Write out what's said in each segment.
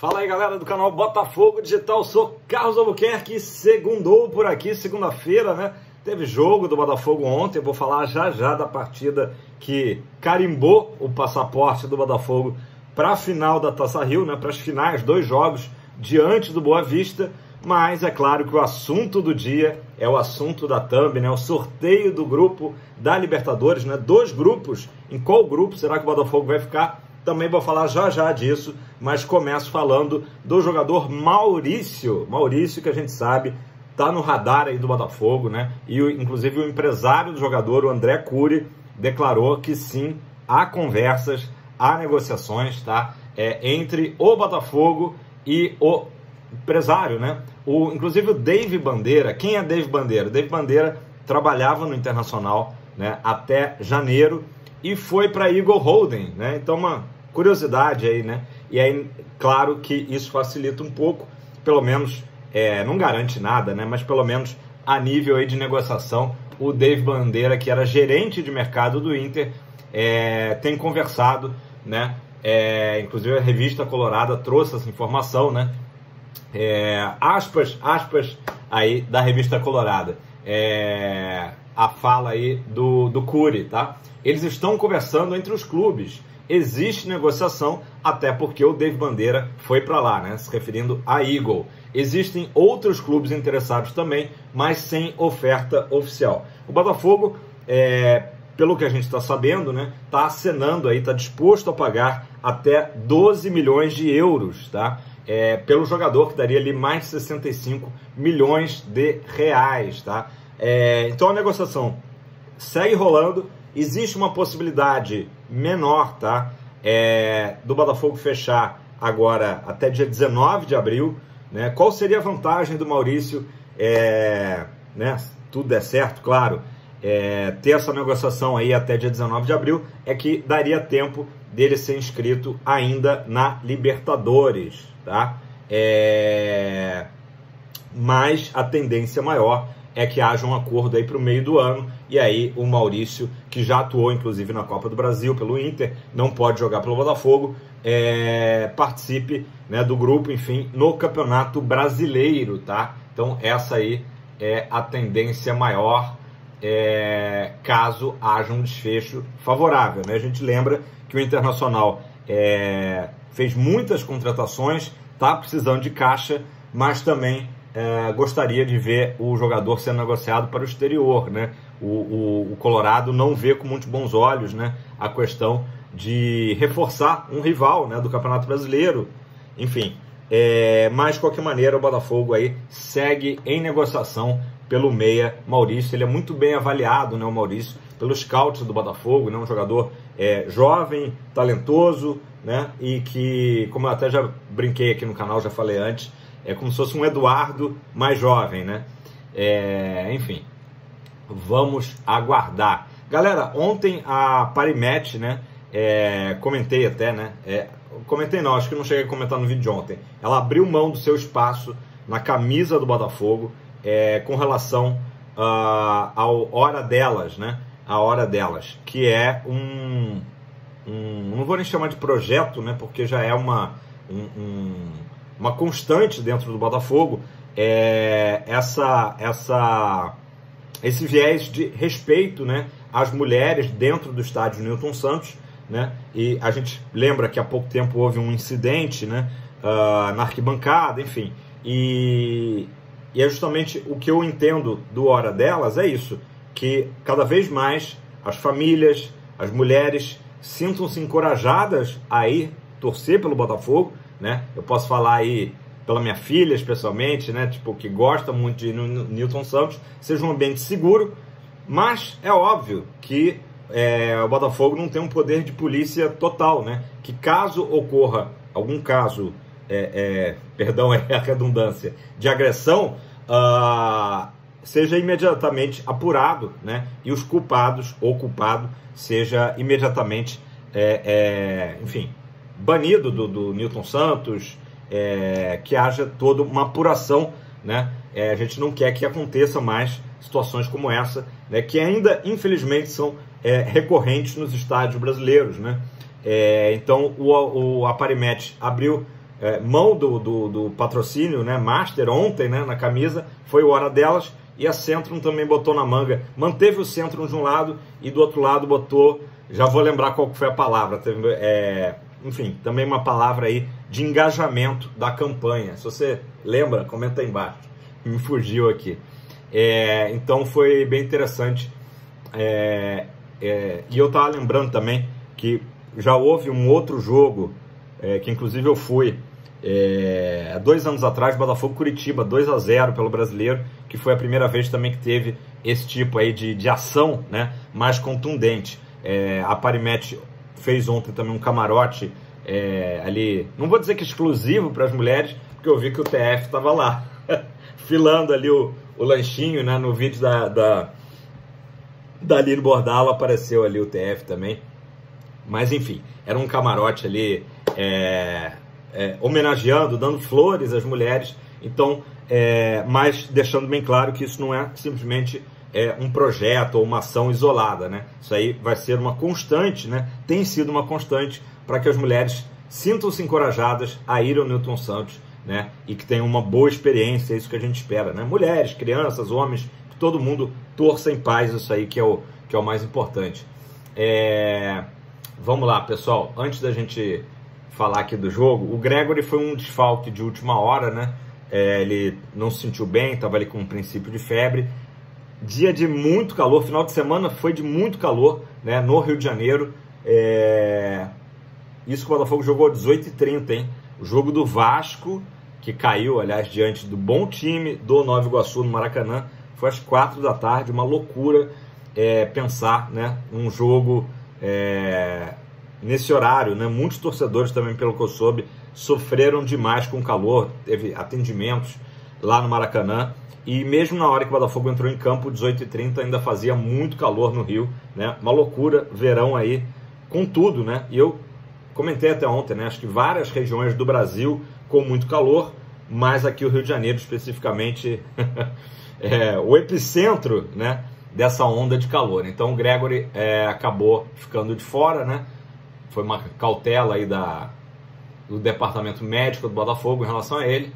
Fala aí, galera do canal Botafogo Digital, sou Carlos Albuquerque. Segundou por aqui, segunda-feira, né? Teve jogo do Botafogo ontem, eu vou falar já da partida que carimbou o passaporte do Botafogo para a final da Taça Rio, né? Para as finais, 2 jogos diante do Boa Vista. Mas é claro que o assunto do dia é o assunto da thumb, né? O sorteio do grupo da Libertadores, né? 2 grupos. Em qual grupo será que o Botafogo vai ficar? Também vou falar já disso, mas começo falando do jogador Maurício. Maurício, que a gente sabe, tá no radar aí do Botafogo, né? E inclusive o empresário do jogador, o André Cury, declarou que sim, há conversas, há negociações, tá? Entre o Botafogo e o empresário, né? Inclusive o Dave Bandeira. Quem é Dave Bandeira? Dave Bandeira trabalhava no Internacional, né, até janeiro e foi para Eagle Holding, né? Então uma curiosidade aí, né? E aí, claro que isso facilita um pouco, pelo menos, não garante nada, né? Mas pelo menos a nível aí de negociação, o Dave Bandeira, que era gerente de mercado do Inter, tem conversado, né? Inclusive a revista Colorada trouxe essa informação, né? Aspas aí da revista Colorada, a fala aí do Cury, tá? Eles estão conversando entre os clubes, existe negociação, até porque o Dave Bandeira foi para lá, né? Se referindo a Eagle. Existem outros clubes interessados também, mas sem oferta oficial. O Botafogo, pelo que a gente está sabendo, né, está acenando aí, está disposto a pagar até 12 milhões de euros, tá? Pelo jogador, que daria ali mais de 65 milhões de reais, tá? Então a negociação segue rolando. Existe uma possibilidade menor, tá? Do Botafogo fechar agora até dia 19 de abril, né? Qual seria a vantagem do Maurício, né? Tudo der certo, claro, ter essa negociação aí até dia 19 de abril, é que daria tempo dele ser inscrito ainda na Libertadores, tá? Mas a tendência maior é que haja um acordo aí para o meio do ano, e aí o Maurício, que já atuou inclusive na Copa do Brasil pelo Inter, não pode jogar pelo Botafogo, participe, né, do grupo, enfim, no Campeonato Brasileiro, tá? Então essa aí é a tendência maior, caso haja um desfecho favorável, né? A gente lembra que o Internacional fez muitas contratações, tá precisando de caixa, mas também gostaria de ver o jogador sendo negociado para o exterior, né? O Colorado não vê com muitos bons olhos, né, a questão de reforçar um rival, né, do Campeonato Brasileiro. Enfim, mas de qualquer maneira o Botafogo aí segue em negociação pelo meia Maurício. Ele é muito bem avaliado, né, o Maurício, pelos scouts do Botafogo, né, um jogador jovem, talentoso, né, e que, como eu até já brinquei aqui no canal, já falei antes, é como se fosse um Eduardo mais jovem, né? Enfim, vamos aguardar. Galera, ontem a Parimatch, né? Comentei até, né? Comentei não, acho que não cheguei a comentar no vídeo de ontem. Ela abriu mão do seu espaço na camisa do Botafogo, com relação ao Hora Delas, né? A Hora Delas, que é não vou nem chamar de projeto, né? Porque já é uma constante dentro do Botafogo, esse viés de respeito, né, às mulheres dentro do estádio Newton Santos, né? E a gente lembra que há pouco tempo houve um incidente, né, na arquibancada, enfim, e é justamente o que eu entendo do Hora Delas, é isso, que cada vez mais as famílias, as mulheres sintam-se encorajadas a ir torcer pelo Botafogo, né? Eu posso falar aí pela minha filha, especialmente, né? Tipo, que gosta muito de ir no Newton Santos, seja um ambiente seguro, mas é óbvio que o Botafogo não tem um poder de polícia total, né? Que caso ocorra algum caso, perdão, a redundância, de agressão, seja imediatamente apurado, né? E os culpados ou culpado seja imediatamente, enfim, banido do Newton Santos, que haja toda uma apuração, né? A gente não quer que aconteça mais situações como essa, né? Que ainda, infelizmente, são recorrentes nos estádios brasileiros, né? Então, a Parimatch abriu mão do patrocínio, né, Master, ontem, né, na camisa, foi o Hora Delas, e a Centrum também botou na manga, manteve o Centrum de um lado e do outro lado botou, já vou lembrar qual foi a palavra, enfim, também uma palavra aí de engajamento da campanha. Se você lembra, comenta aí embaixo, me fugiu aqui. Então foi bem interessante, e eu estava lembrando também que já houve um outro jogo, que inclusive eu fui, 2 anos atrás, Botafogo Curitiba, 2-0 pelo Brasileiro, que foi a primeira vez também que teve esse tipo aí de ação, né, mais contundente. A Parimet fez ontem também um camarote ali, não vou dizer que exclusivo para as mulheres, porque eu vi que o TF estava lá, filando ali o lanchinho, né, no vídeo da Aline Bordalo apareceu ali o TF também. Mas enfim, era um camarote ali homenageando, dando flores às mulheres. Então, mas deixando bem claro que isso não é simplesmente um projeto ou uma ação isolada, né? Isso aí vai ser uma constante, né? Tem sido uma constante para que as mulheres sintam-se encorajadas a ir ao Newton Santos, né? E que tenham uma boa experiência, é isso que a gente espera, né? Mulheres, crianças, homens, que todo mundo torça em paz, isso aí que é o mais importante. Vamos lá, pessoal, antes da gente falar aqui do jogo, o Gregory foi um desfalque de última hora, né? Ele não se sentiu bem, estava ali com um princípio de febre. Dia de muito calor, final de semana foi de muito calor, né, no Rio de Janeiro. Isso que o Botafogo jogou às 18h30, hein? O jogo do Vasco, que caiu, aliás, diante do bom time do Nova Iguaçu no Maracanã, foi às 4 da tarde, uma loucura pensar, né, um jogo nesse horário, né? Muitos torcedores também, pelo que eu soube, sofreram demais com o calor, teve atendimentos lá no Maracanã. E mesmo na hora que o Botafogo entrou em campo, 18h30, ainda fazia muito calor no Rio, né? Uma loucura, verão aí, com tudo, né? E eu comentei até ontem, né? Acho que várias regiões do Brasil com muito calor, mas aqui o Rio de Janeiro especificamente o epicentro, né, dessa onda de calor. Então o Gregory acabou ficando de fora, né? Foi uma cautela aí do departamento médico do Botafogo em relação a ele.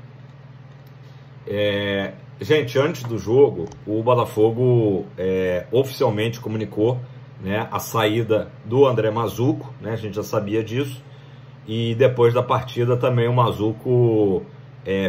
Gente, antes do jogo, o Botafogo oficialmente comunicou, né, a saída do André Mazzuco, né, a gente já sabia disso, e depois da partida também o Mazzuco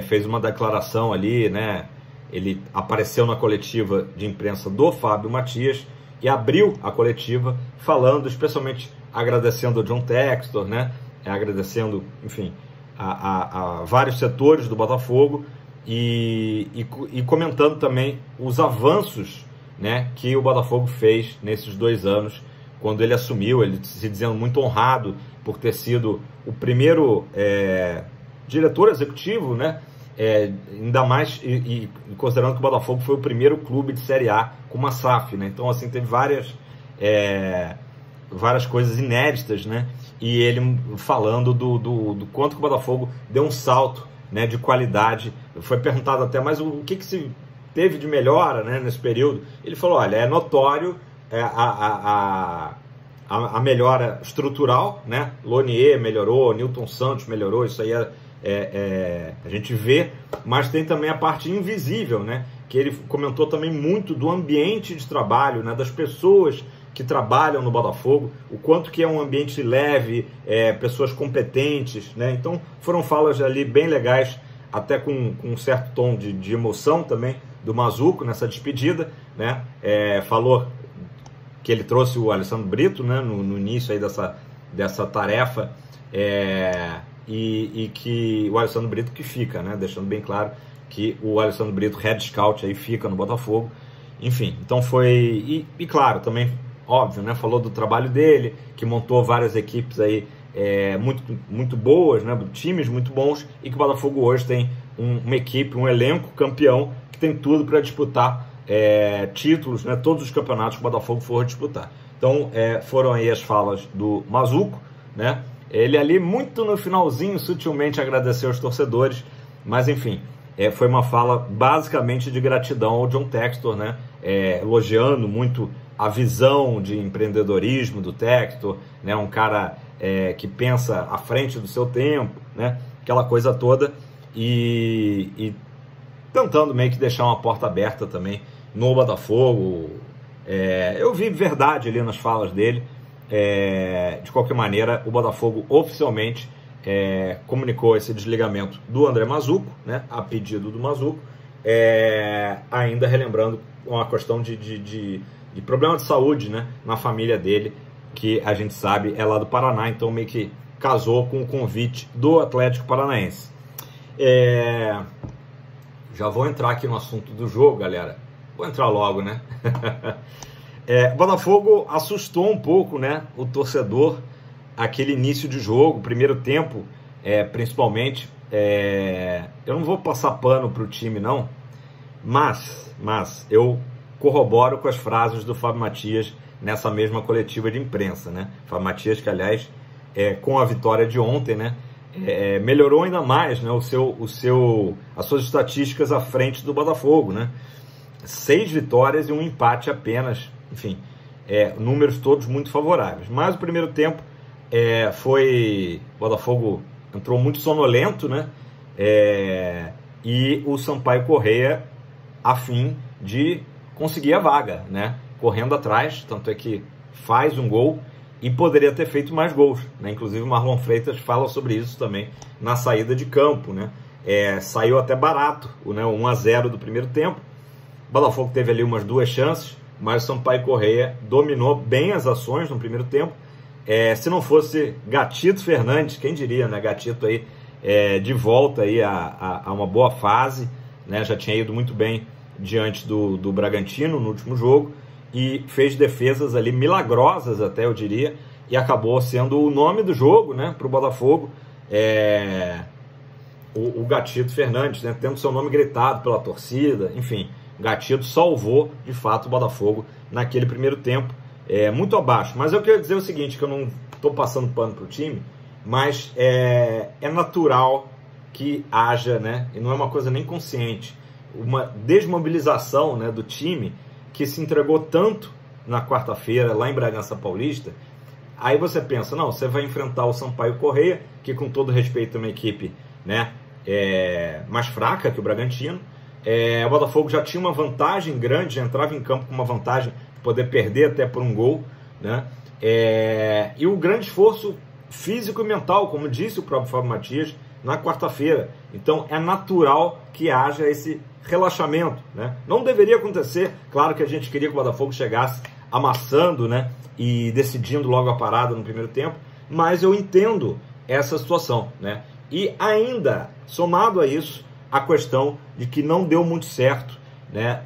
fez uma declaração ali, né, ele apareceu na coletiva de imprensa do Fábio Matias e abriu a coletiva falando, especialmente agradecendo ao John Textor, né, agradecendo, enfim, a vários setores do Botafogo, e comentando também os avanços, né, que o Botafogo fez nesses 2 anos, quando ele assumiu, ele se dizendo muito honrado por ter sido o primeiro diretor executivo, né, ainda mais, e considerando que o Botafogo foi o primeiro clube de Série A com uma SAF, né, então assim, teve várias coisas inéditas, né, e ele falando do quanto que o Botafogo deu um salto, né, de qualidade. Foi perguntado até, mas o que se teve de melhora, né, nesse período? Ele falou, olha, é notório a melhora estrutural, né? Lonier melhorou, Newton Santos melhorou, isso aí a gente vê, mas tem também a parte invisível, né? Que ele comentou também muito do ambiente de trabalho, né? Das pessoas que trabalham no Botafogo, o quanto que é um ambiente leve, pessoas competentes, né? Então foram falas ali bem legais, até com um certo tom de emoção também do Mazzuco nessa despedida, né? Falou que ele trouxe o Alessandro Brito, né, no início aí dessa tarefa, e que o Alessandro Brito que fica, né, deixando bem claro que o Alessandro Brito, head scout, aí fica no Botafogo. Enfim, então foi... E claro, também, óbvio, né, falou do trabalho dele, que montou várias equipes aí muito boas, né, times muito bons, e que o Botafogo hoje tem uma equipe, um elenco campeão, que tem tudo para disputar títulos, né, todos os campeonatos que o Botafogo for disputar. Então foram aí as falas do Mazzuco, né? Ele ali muito no finalzinho sutilmente agradeceu aos torcedores, mas enfim, foi uma fala basicamente de gratidão ao John Textor, né? Elogiando muito a visão de empreendedorismo do Textor, né? Um cara que pensa à frente do seu tempo, né? aquela coisa toda, e tentando meio que deixar uma porta aberta também no Botafogo. Eu vi verdade ali nas falas dele. De qualquer maneira, o Botafogo oficialmente comunicou esse desligamento do André Mazzuco, né, a pedido do Mazzuco, ainda relembrando uma questão de problema de saúde, né, na família dele, que a gente sabe é lá do Paraná, então meio que casou com o convite do Atlético Paranaense. Já vou entrar aqui no assunto do jogo, galera. Vou entrar logo, né? O Botafogo assustou um pouco, né, o torcedor, aquele início de jogo, primeiro tempo, principalmente. Eu não vou passar pano para o time, não, mas eu corroboro com as frases do Fábio Matias nessa mesma coletiva de imprensa, né? Fábio Matias, que aliás, com a vitória de ontem, né, melhorou ainda mais, né, as suas estatísticas à frente do Botafogo, né? 6 vitórias e um empate apenas, enfim, números todos muito favoráveis. Mas o primeiro tempo o Botafogo entrou muito sonolento, né? E o Sampaio Corrêa a fim de conseguir a vaga, né? Correndo atrás, tanto é que faz um gol e poderia ter feito mais gols, né? Inclusive o Marlon Freitas fala sobre isso também na saída de campo, né? Saiu até barato, né? 1-0 do primeiro tempo. O Botafogo teve ali umas 2 chances, mas o Sampaio Corrêa dominou bem as ações no primeiro tempo. Se não fosse Gatito Fernandes, quem diria, né? Gatito aí de volta aí a uma boa fase, né? Já tinha ido muito bem diante do Bragantino no último jogo e fez defesas ali milagrosas, até eu diria, e acabou sendo o nome do jogo, né, para o Botafogo, o Gatito Fernandes, né, tendo seu nome gritado pela torcida. Enfim, Gatito salvou de fato o Botafogo naquele primeiro tempo, muito abaixo. Mas eu queria dizer o seguinte, que eu não estou passando pano para o time, mas é natural que haja, né, e não é uma coisa nem consciente, uma desmobilização, né, do time que se entregou tanto na quarta-feira lá em Bragança Paulista. Aí você pensa, não, você vai enfrentar o Sampaio Corrêa, que com todo respeito é uma equipe, né, mais fraca que o Bragantino. O Botafogo já tinha uma vantagem grande, já entrava em campo com uma vantagem, poder perder até por um gol, né? E o grande esforço físico e mental, como disse o próprio Fábio Matias, na quarta-feira. Então é natural que haja esse relaxamento, né? Não deveria acontecer, claro que a gente queria que o Botafogo chegasse amassando, né, e decidindo logo a parada no primeiro tempo, mas eu entendo essa situação, né? E ainda, somado a isso, a questão de que não deu muito certo, né,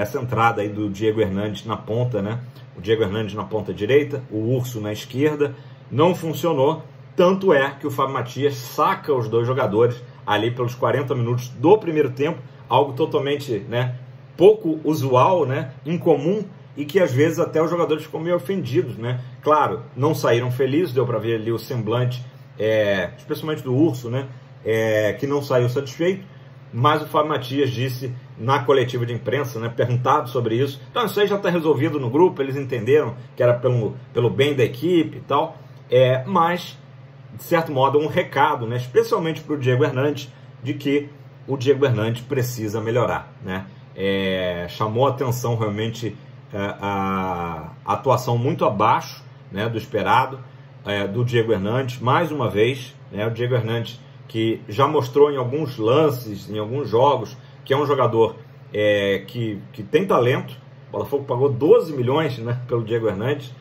essa entrada aí do Diego Hernandes na ponta, né? O Diego Hernandes na ponta direita, o Urso na esquerda, não funcionou. Tanto é que o Fábio Matias saca os 2 jogadores ali pelos 40 minutos do primeiro tempo, algo totalmente, né, pouco usual, né, incomum, e que às vezes até os jogadores ficam meio ofendidos, né? Claro, não saíram felizes, deu para ver ali o semblante, especialmente do Urso, né, que não saiu satisfeito, mas o Fábio Matias disse na coletiva de imprensa, né, perguntado sobre isso, então isso aí já está resolvido no grupo, eles entenderam que era pelo bem da equipe e tal, mas de certo modo, um recado, né, especialmente para o Diego Hernandes, de que o Diego Hernandes precisa melhorar, né? Chamou a atenção realmente a atuação muito abaixo, né, do esperado do Diego Hernandes, mais uma vez, né? O Diego Hernandes, que já mostrou em alguns lances, em alguns jogos, que é um jogador que tem talento. O Botafogo pagou 12 milhões, né, pelo Diego Hernandes,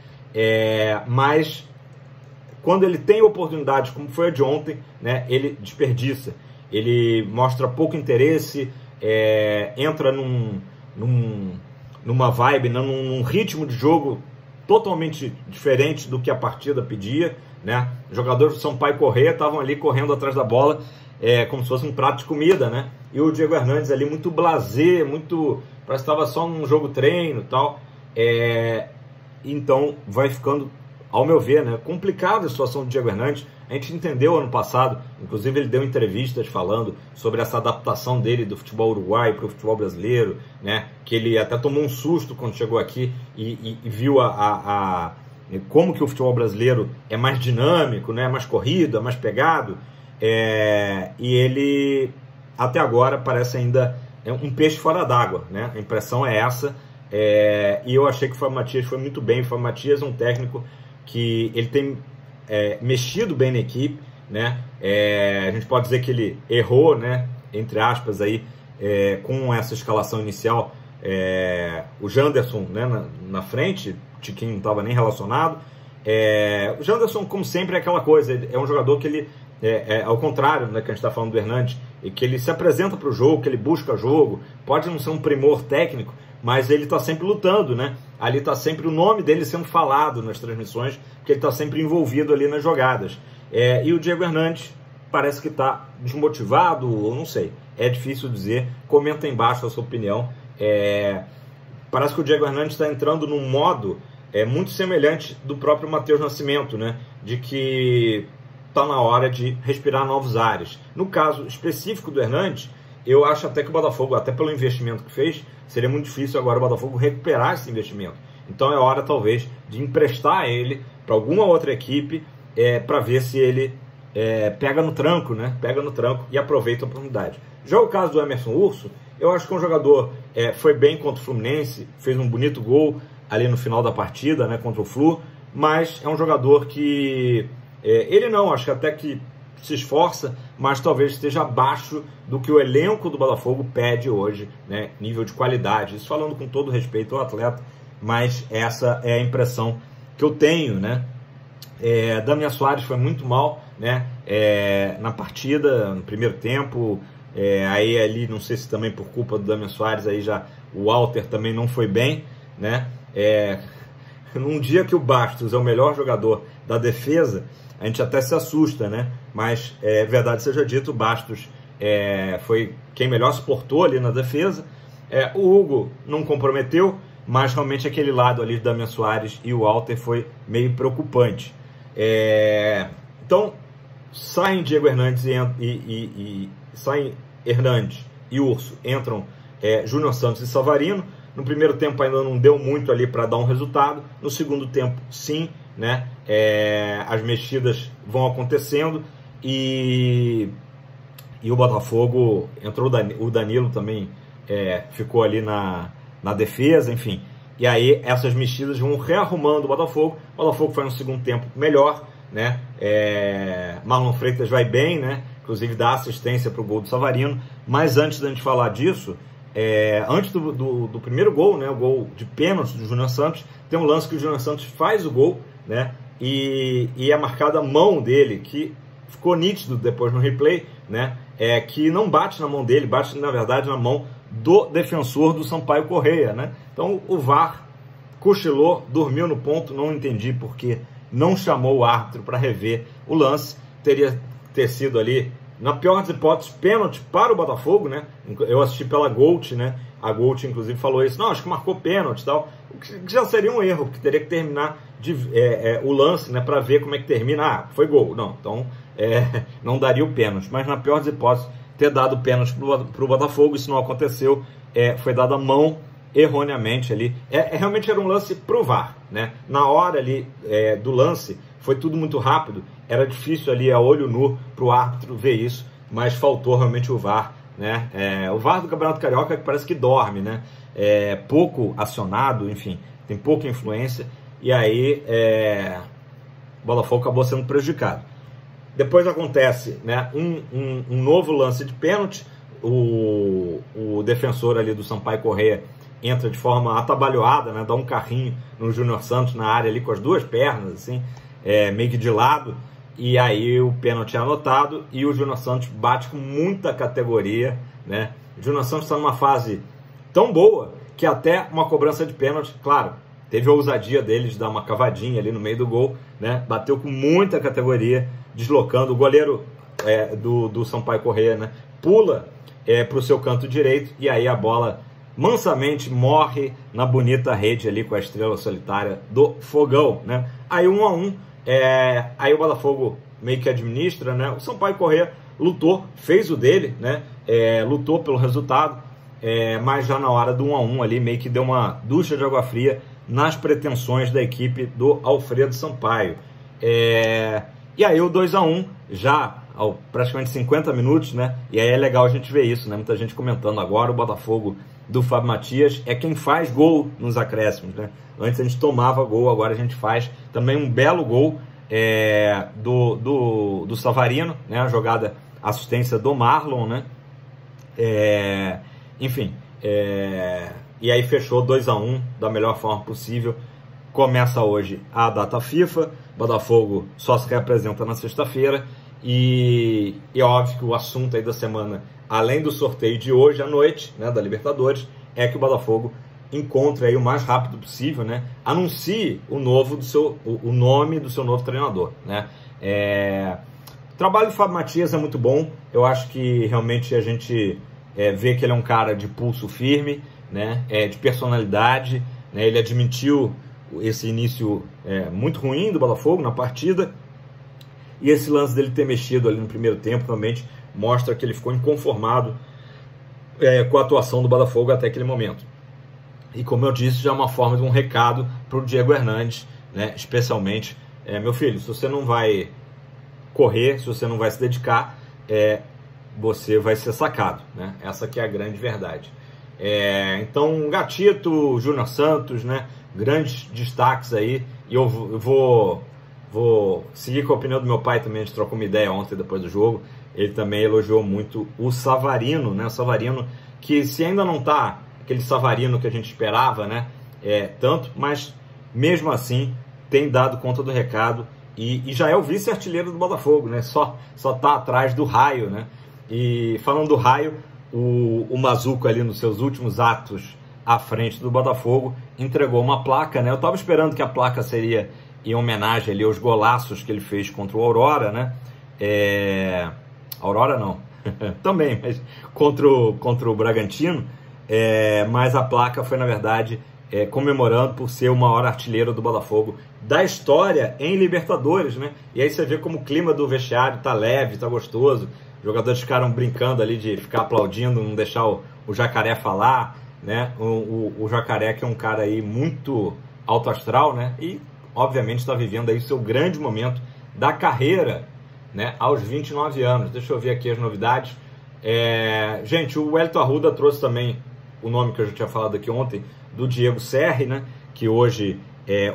mas quando ele tem oportunidades, como foi a de ontem, né, ele desperdiça. Ele mostra pouco interesse, entra numa vibe, num ritmo de jogo totalmente diferente do que a partida pedia, né? Os jogadores do Sampaio Corrêa estavam ali correndo atrás da bola, como se fosse um prato de comida, né? E o Diego Hernandes ali muito blasé, parece que estava só num jogo treino e tal. Então vai ficando, ao meu ver, né, complicada a situação do Diego Hernandes. A gente entendeu ano passado, inclusive ele deu entrevistas falando sobre essa adaptação dele do futebol uruguaio para o futebol brasileiro, né, que ele até tomou um susto quando chegou aqui e viu como que o futebol brasileiro é mais dinâmico, né, mais corrido, é mais pegado. E ele, até agora, parece ainda um peixe fora d'água, né? A impressão é essa. E eu achei que o Fábio Matias foi muito bem. O Fábio Matias é um técnico que ele tem mexido bem na equipe, né? A gente pode dizer que ele errou, né? Entre aspas, aí, com essa escalação inicial. O Janderson, né, na frente, o Tiquinho não estava nem relacionado. O Janderson, como sempre, é aquela coisa, é um jogador que ele, ao contrário, né, que a gente está falando do Hernandes, e que ele se apresenta para o jogo, que ele busca jogo, pode não ser um primor técnico, mas ele está sempre lutando, né? Ali está sempre o nome dele sendo falado nas transmissões, porque ele está sempre envolvido ali nas jogadas. E o Diego Hernandes parece que está desmotivado, ou não sei, é difícil dizer. Comenta aí embaixo a sua opinião. Parece que o Diego Hernandes está entrando num modo muito semelhante do próprio Matheus Nascimento, né? De que está na hora de respirar novos ares. No caso específico do Hernandes, eu acho até que o Botafogo, até pelo investimento que fez, seria muito difícil agora o Botafogo recuperar esse investimento. Então é hora, talvez, de emprestar ele para alguma outra equipe, para ver se ele pega no tranco, né? Pega no tranco e aproveita a oportunidade. Já o caso do Emerson Urso, eu acho que é um jogador foi bem contra o Fluminense, fez um bonito gol ali no final da partida, né, contra o Flu, mas é um jogador que ele não, acho que até que se esforça, mas talvez esteja abaixo do que o elenco do Botafogo pede hoje, né, nível de qualidade. Isso falando com todo respeito ao atleta, mas essa é a impressão que eu tenho, né? Damian Soares foi muito mal, né, na partida, no primeiro tempo. Aí ali, não sei se também por culpa do Damian Soares, aí já o Walter também não foi bem, né? Num dia que o Bastos é o melhor jogador da defesa, a gente até se assusta, né? Mas, verdade seja dito, o Bastos foi quem melhor se portou ali na defesa. O Hugo não comprometeu, mas realmente aquele lado ali do Damian Soares e o Walter foi meio preocupante. Então, saem Diego Hernandes saem Hernandes e Urso, entram Júnior Santos e Savarino. No primeiro tempo ainda não deu muito ali para dar um resultado. No segundo tempo, sim, né? As mexidas vão acontecendo e o Botafogo entrou, o Danilo também ficou ali na defesa, enfim. E aí essas mexidas vão rearrumando o Botafogo. O Botafogo foi no segundo tempo melhor, né? Marlon Freitas vai bem, né? Inclusive dá assistência para o gol do Savarino. Mas antes da gente falar disso, antes do primeiro gol, né, o gol de pênalti do Júnior Santos, tem um lance que o Júnior Santos faz o gol, né, e é marcada a mão dele, que ficou nítido depois no replay, né, que não bate na mão dele, bate na verdade na mão do defensor do Sampaio Corrêa, né. Então o VAR cochilou, dormiu no ponto, não entendi porque não chamou o árbitro para rever o lance. Teria ter sido ali, na pior das hipóteses, pênalti para o Botafogo, né? Eu assisti pela Gold, né? A Gold, inclusive, falou isso. Não, acho que marcou pênalti e tal. O que já seria um erro, porque teria que terminar o lance, né? Para ver como é que termina. Ah, foi gol. Não, então não daria o pênalti. Mas na pior das hipóteses, ter dado pênalti para o Botafogo, isso não aconteceu. Foi dada a mão erroneamente ali. Realmente era um lance pro VAR, né? Na hora ali do lance, foi tudo muito rápido. Era difícil ali a olho nu para o árbitro ver isso, mas faltou realmente o VAR, né? O VAR do Campeonato Carioca que parece que dorme, né? Pouco acionado, enfim, tem pouca influência, e aí o Botafogo acabou sendo prejudicado. Depois acontece, né, um novo lance de pênalti. O defensor ali do Sampaio Corrêa entra de forma atabalhoada, né, dá um carrinho no Júnior Santos na área ali com as duas pernas, assim, meio que de lado, e aí o pênalti é anotado e o Júnior Santos bate com muita categoria, né? O Júnior Santos está numa fase tão boa que até uma cobrança de pênalti, claro, teve a ousadia dele de dar uma cavadinha ali no meio do gol, né? Bateu com muita categoria, deslocando o goleiro do Sampaio Corrêa, né? Pula para o seu canto direito e aí a bola mansamente morre na bonita rede ali com a estrela solitária do Fogão, né? Aí 1-1, aí o Botafogo meio que administra, né? O Sampaio Corrêa lutou, fez o dele, né? Lutou pelo resultado, mas já na hora do 1-1 ali meio que deu uma ducha de água fria nas pretensões da equipe do Alfredo Sampaio. E aí o 2-1, já praticamente 50 minutos, né? E aí é legal a gente ver isso, né? Muita gente comentando agora, o Botafogo do Fábio Matias é quem faz gol nos acréscimos, né? Antes a gente tomava gol, agora a gente faz também um belo gol do Savarino, né? A jogada, assistência do Marlon, né? Enfim, e aí fechou 2-1 da melhor forma possível. Começa hoje a data FIFA, Botafogo só se reapresenta na sexta-feira e é óbvio que o assunto aí da semana, além do sorteio de hoje à noite, né, da Libertadores, é que o Botafogo encontre aí o mais rápido possível, né, anuncie o nome do seu novo treinador, né. O trabalho do Fábio Matias é muito bom, eu acho que realmente a gente vê que ele é um cara de pulso firme, né, de personalidade, né, ele admitiu esse início muito ruim do Botafogo na partida, e esse lance dele ter mexido ali no primeiro tempo realmente mostra que ele ficou inconformado com a atuação do Botafogo até aquele momento. E como eu disse, já é uma forma de um recado para o Diego Hernandes, né, especialmente, meu filho, se você não vai correr, se você não vai se dedicar, você vai ser sacado, né? Essa que é a grande verdade. Então, Gatito, Júnior Santos, né, grandes destaques aí, e eu vou seguir com a opinião do meu pai também. A gente trocou uma ideia ontem depois do jogo, ele também elogiou muito o Savarino, né, o Savarino que se ainda não tá aquele Savarino que a gente esperava, né, tanto, mas mesmo assim tem dado conta do recado e já é o vice-artilheiro do Botafogo, né, só tá atrás do Raio, né. E falando do Raio, o Mazuco ali nos seus últimos atos à frente do Botafogo entregou uma placa, né? Eu estava esperando que a placa seria em homenagem ali aos golaços que ele fez contra o Aurora, né? Aurora não, também, mas contra o Bragantino, mas a placa foi, na verdade, comemorando por ser o maior artilheiro do Botafogo da história em Libertadores, né? E aí você vê como o clima do vestiário tá leve, tá gostoso. Os jogadores ficaram brincando ali de ficar aplaudindo, não deixar o Jacaré falar, né? O Jacaré, que é um cara aí muito alto astral, né? E obviamente está vivendo aí o seu grande momento da carreira, né? Aos 29 anos. Deixa eu ver aqui as novidades. Gente, o Wellington Arruda trouxe também o nome que eu já tinha falado aqui ontem, do Diego Serri, né? Que hoje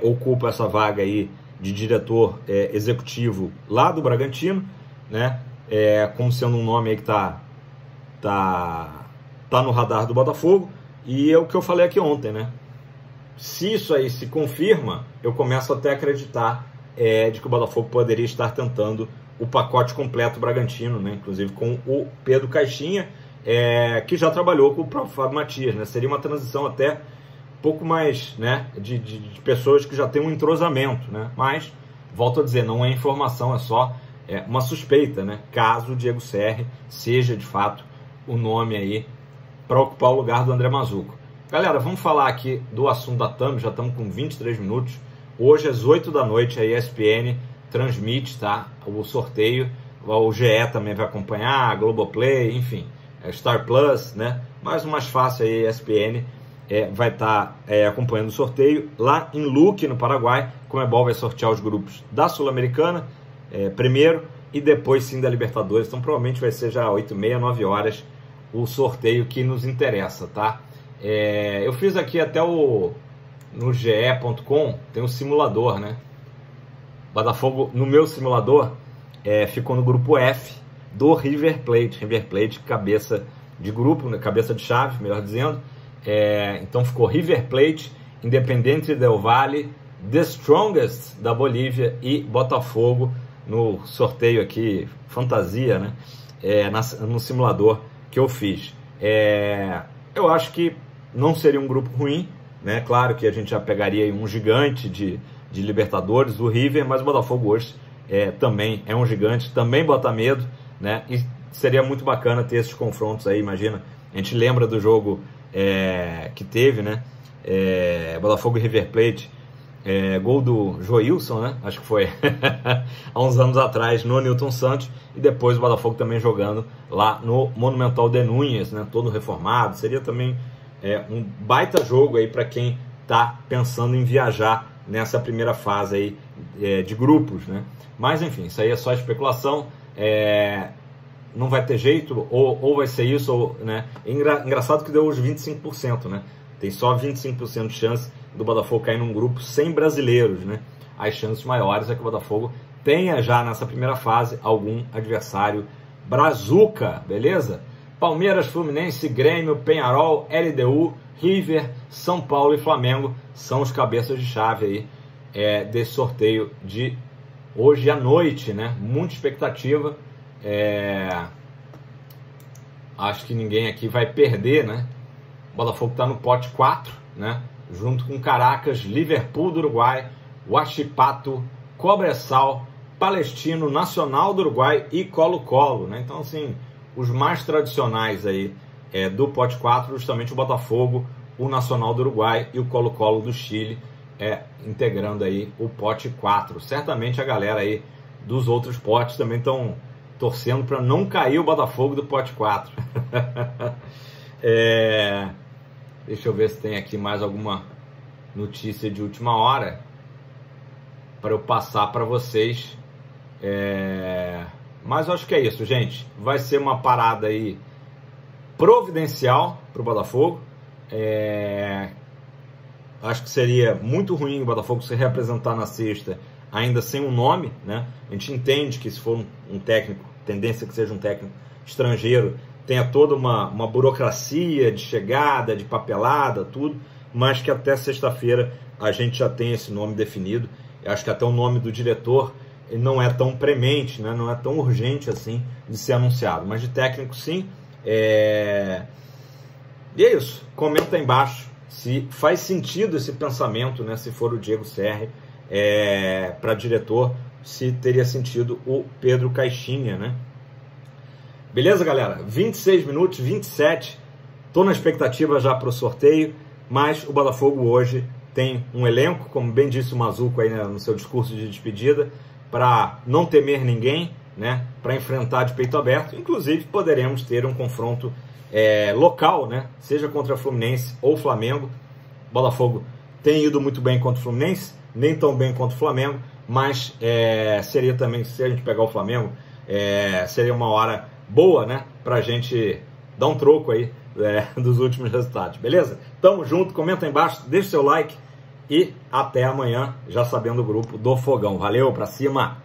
ocupa essa vaga aí de diretor executivo lá do Bragantino, né? Como sendo um nome aí que tá no radar do Botafogo. E é o que eu falei aqui ontem, né? Se isso aí se confirma, eu começo até a acreditar de que o Botafogo poderia estar tentando o pacote completo Bragantino, né? Inclusive com o Pedro Caixinha, que já trabalhou com o próprio Fábio Matias, né? Seria uma transição até um pouco mais, né, de pessoas que já têm um entrosamento, né? Mas, volto a dizer, não é informação, é só uma suspeita, né? Caso o Diego Serri seja de fato o nome aí para ocupar o lugar do André Mazuco. Galera, vamos falar aqui do assunto da TAM, já estamos com 23 minutos. Hoje às 8 da noite a ESPN transmite, tá, o sorteio. O GE também vai acompanhar, a Globoplay, enfim, a Star Plus, né? Mas o mais fácil aí, a ESPN vai estar acompanhando o sorteio lá em Luque, no Paraguai. Comebol vai sortear os grupos da Sul-Americana primeiro e depois sim da Libertadores. Então provavelmente vai ser já 8h30, 9 horas o sorteio que nos interessa, tá? Eu fiz aqui até no ge.com, tem um simulador, né? Botafogo, no meu simulador, ficou no grupo F do River Plate. River Plate, cabeça de grupo, né? Cabeça de chave, melhor dizendo. Então ficou River Plate, Independiente del Valle, The Strongest da Bolívia e Botafogo no sorteio aqui, fantasia, né? No simulador que eu fiz. Eu acho que não seria um grupo ruim, né? Claro que a gente já pegaria um gigante de Libertadores, o River, mas o Botafogo hoje também é um gigante, também bota medo, né? E seria muito bacana ter esses confrontos aí. Imagina, a gente lembra do jogo que teve, né? Botafogo e River Plate, gol do Joilson, né? Acho que foi há uns anos atrás no Newton Santos, e depois o Botafogo também jogando lá no Monumental de Núñez, né? Todo reformado. Seria também um baita jogo aí para quem está pensando em viajar nessa primeira fase aí de grupos, né? Mas enfim, isso aí é só especulação. não vai ter jeito, ou vai ser isso, ou, né? Engraçado que deu os 25%, né? Tem só 25% de chance do Botafogo cair num grupo sem brasileiros, né? As chances maiores é que o Botafogo tenha já nessa primeira fase algum adversário brazuca, beleza? Palmeiras, Fluminense, Grêmio, Peñarol, LDU, River, São Paulo e Flamengo são os cabeças de chave aí desse sorteio de hoje à noite, né? Muita expectativa. Acho que ninguém aqui vai perder, né? O Botafogo está no pote 4, né? Junto com Caracas, Liverpool do Uruguai, Huachipato, Cobressal, Palestino, Nacional do Uruguai e Colo-Colo, né? Então, assim, os mais tradicionais aí do pote 4, justamente o Botafogo, o Nacional do Uruguai e o Colo-Colo do Chile, integrando aí o pote 4. Certamente a galera aí dos outros potes também estão torcendo para não cair o Botafogo do pote 4. Deixa eu ver se tem aqui mais alguma notícia de última hora para eu passar para vocês. Mas eu acho que é isso, gente. Vai ser uma parada aí providencial para o Botafogo. Acho que seria muito ruim o Botafogo se reapresentar na sexta ainda sem um nome, né? A gente entende que se for um técnico, tendência que seja um técnico estrangeiro, tenha toda uma burocracia de chegada, de papelada, tudo, mas que até sexta-feira a gente já tem esse nome definido. Eu acho que até o nome do diretor não é tão premente, né? Não é tão urgente assim de ser anunciado, mas de técnico sim. E é isso, comenta aí embaixo se faz sentido esse pensamento, né? Se for o Diego Serri para diretor, se teria sentido o Pedro Caixinha, né? Beleza, galera? 26 minutos, 27. Tô na expectativa já para o sorteio, mas o Botafogo hoje tem um elenco, como bem disse o Mazuco aí, né, no seu discurso de despedida, para não temer ninguém, né? Para enfrentar de peito aberto. Inclusive, poderemos ter um confronto local, né? Seja contra Fluminense ou Flamengo. O Botafogo tem ido muito bem contra o Fluminense, nem tão bem contra o Flamengo, mas seria também, se a gente pegar o Flamengo, seria uma hora boa, né? Pra gente dar um troco aí dos últimos resultados, beleza? Tamo junto, comenta aí embaixo, deixa o seu like e até amanhã, já sabendo o grupo do Fogão. Valeu, pra cima!